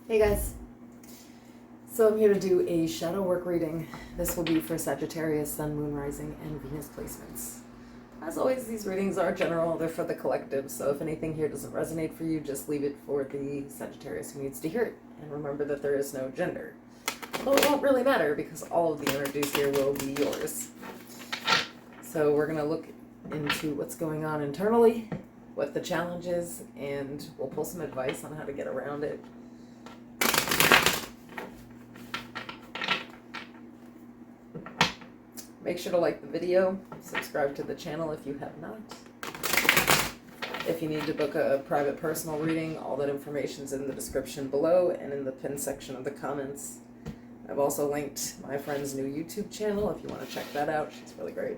Hey guys, so I'm here to do a shadow work reading. This will be for Sagittarius, Sun, Moon, Rising, and Venus placements. As always, these readings are general, they're for the collective, so if anything here doesn't resonate for you, just leave it for the Sagittarius who needs to hear it. And remember that there is no gender. Although it won't really matter because all of the energies here will be yours. So we're going to look into what's going on internally, what the challenge is, and we'll pull some advice on how to get around it. Make sure to like the video, subscribe to the channel if you have not. If you need to book a private personal reading, all that information is in the description below and in the pinned section of the comments. I've also linked my friend's new YouTube channel if you want to check that out. She's really great.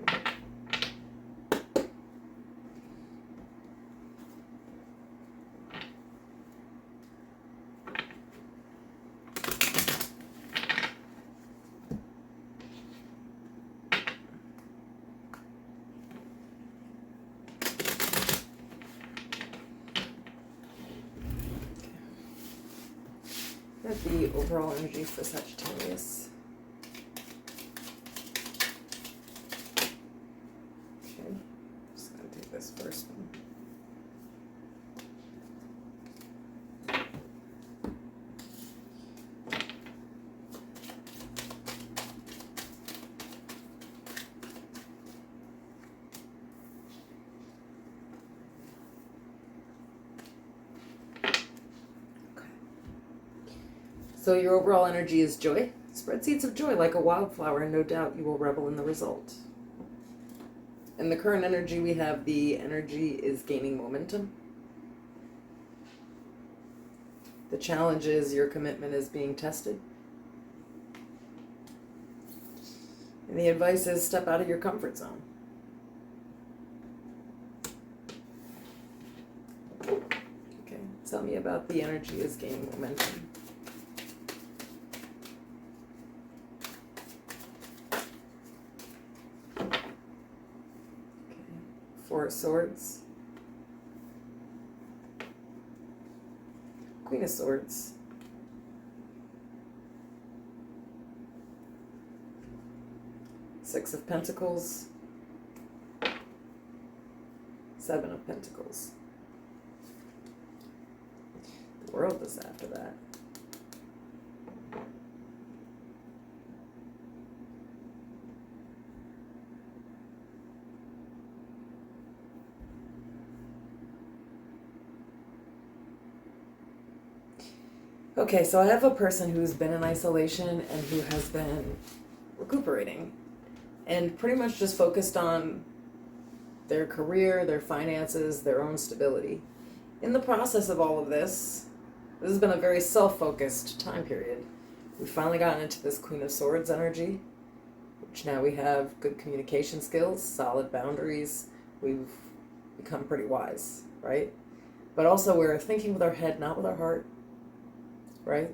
The overall energy for Sagittarius. Okay, just gonna do this first one. So your overall energy is joy. Spread seeds of joy like a wildflower, and no doubt you will revel in the result. In the current energy, we have the energy is gaining momentum. The challenge is your commitment is being tested. And the advice is step out of your comfort zone. Okay, tell me about the energy is gaining momentum. Four of Swords, Queen of Swords, Six of Pentacles, Seven of Pentacles. The World is after that. Okay, so I have a person who's been in isolation and who has been recuperating and pretty much just focused on their career, their finances, their own stability. In the process of all of this has been a very self-focused time period. We've finally gotten into this Queen of Swords energy, which now we have good communication skills, solid boundaries. We've become pretty wise, right? But also we're thinking with our head, not with our heart. Right?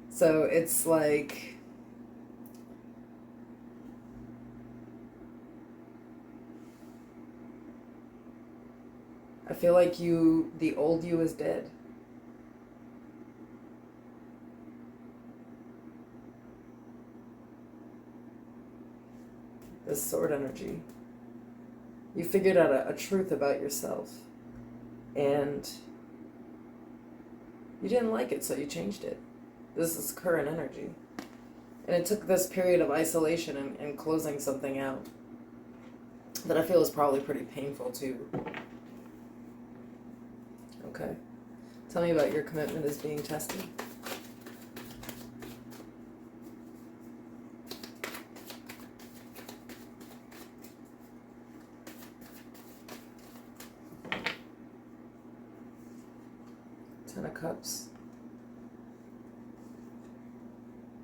So it's like I feel like the old you is dead. This sword energy. You figured out a truth about yourself and you didn't like it, so you changed it. This is current energy. And it took this period of isolation and closing something out that I feel is probably pretty painful too. Okay. Tell me about your commitment is being tested. Ten of Cups,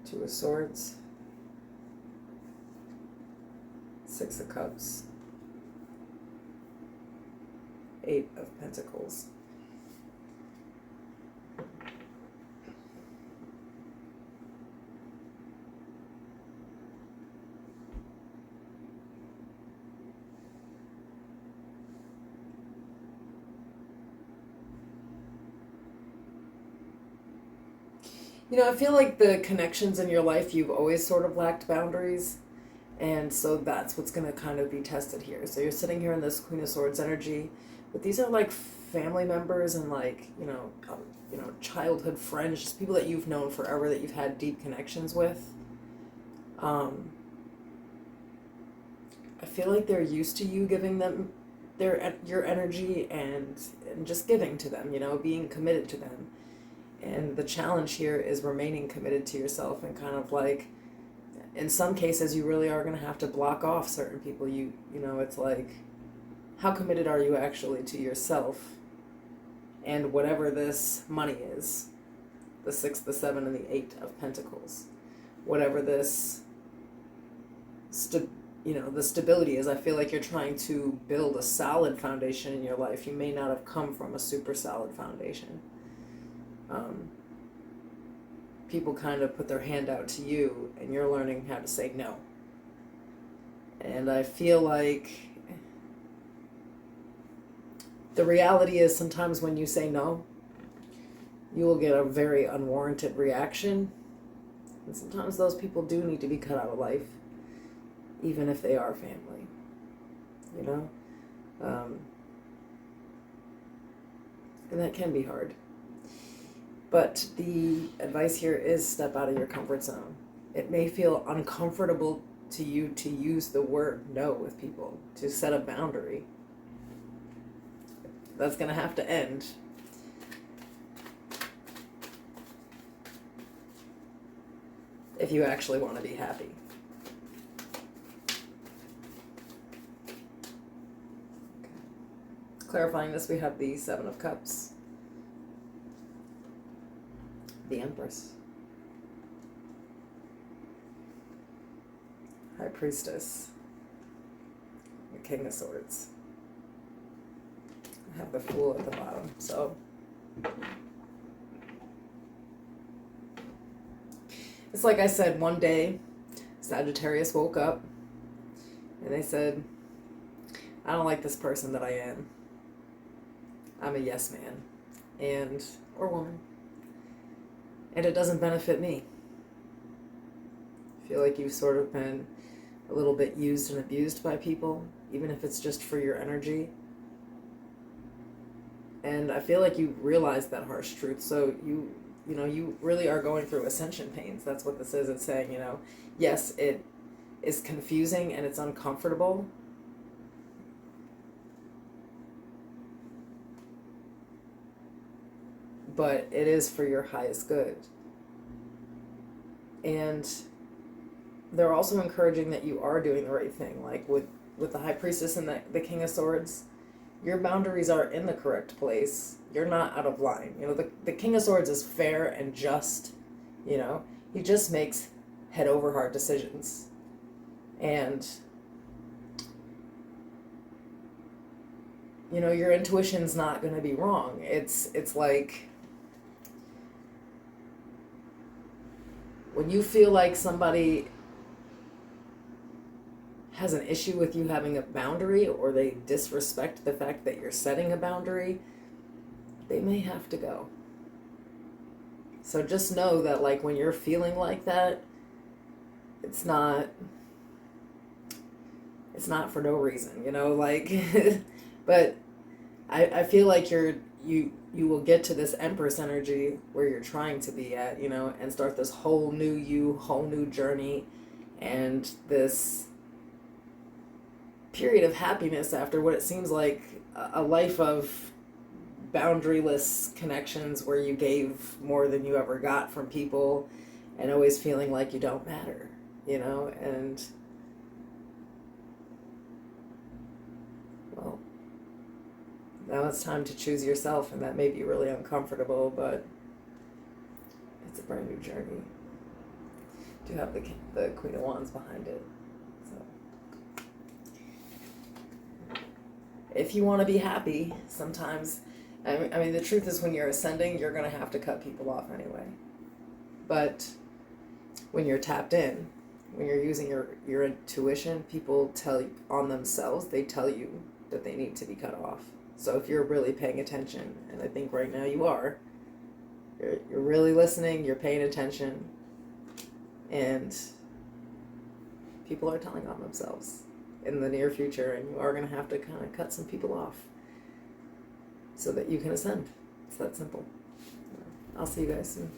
Two of Swords, Six of Cups, Eight of Pentacles. I feel like the connections in your life, you've always sort of lacked boundaries. And so that's what's going to kind of be tested here. So you're sitting here in this Queen of Swords energy, but these are like family members and like, childhood friends, just people that you've known forever, that you've had deep connections with. I feel like they're used to you giving them your energy and just giving to them, being committed to them. And the challenge here is remaining committed to yourself, and kind of like, in some cases you really are going to have to block off certain people. It's like, how committed are you actually to yourself and whatever this money is, the 6, the 7, and the 8 of Pentacles, whatever this the stability is. I feel like you're trying to build a solid foundation in your life. You may not have come from a super solid foundation. People kind of put their hand out to you, and you're learning how to say no. And I feel like the reality is, sometimes when you say no, you will get a very unwarranted reaction. And sometimes those people do need to be cut out of life, even if they are family, and that can be hard. But the advice here is, step out of your comfort zone. It may feel uncomfortable to you to use the word no with people, to set a boundary. That's going to have to end. If you actually want to be happy. Clarifying this, we have the 7 of Cups, the Empress, High Priestess, the King of Swords. I have the Fool at the bottom. So it's like I said, one day Sagittarius woke up and they said, I don't like this person that I am. I'm a yes man, or woman, and it doesn't benefit me. I feel like you've sort of been a little bit used and abused by people, even if it's just for your energy. And I feel like you realize that harsh truth. So you really are going through ascension pains. That's what this is. It's saying, yes, it is confusing and it's uncomfortable, but it is for your highest good. And they're also encouraging that you are doing the right thing. Like with the High Priestess and the King of Swords, your boundaries are in the correct place. You're not out of line. The King of Swords is fair and just. He just makes head over heart decisions. And your intuition's not going to be wrong. It's like, when you feel like somebody has an issue with you having a boundary, or they disrespect the fact that you're setting a boundary, they may have to go. So just know that, like, when you're feeling like that, it's not for no reason, but I feel like you will get to this Empress energy where you're trying to be at, and start this whole new you, whole new journey, and this period of happiness after what it seems like a life of boundaryless connections, where you gave more than you ever got from people, and always feeling like you don't matter, and well, now it's time to choose yourself, and that may be really uncomfortable, but it's a brand new journey. Do have the Queen of Wands behind it. So if you want to be happy, sometimes, I mean, the truth is, when you're ascending, you're going to have to cut people off anyway. But when you're tapped in, when you're using your intuition, people tell you on themselves, they tell you that they need to be cut off. So if you're really paying attention, and I think right now you are, You're really listening, you're paying attention, and people are telling on themselves in the near future, and you are going to have to kind of cut some people off so that you can ascend. It's that simple. I'll see you guys soon.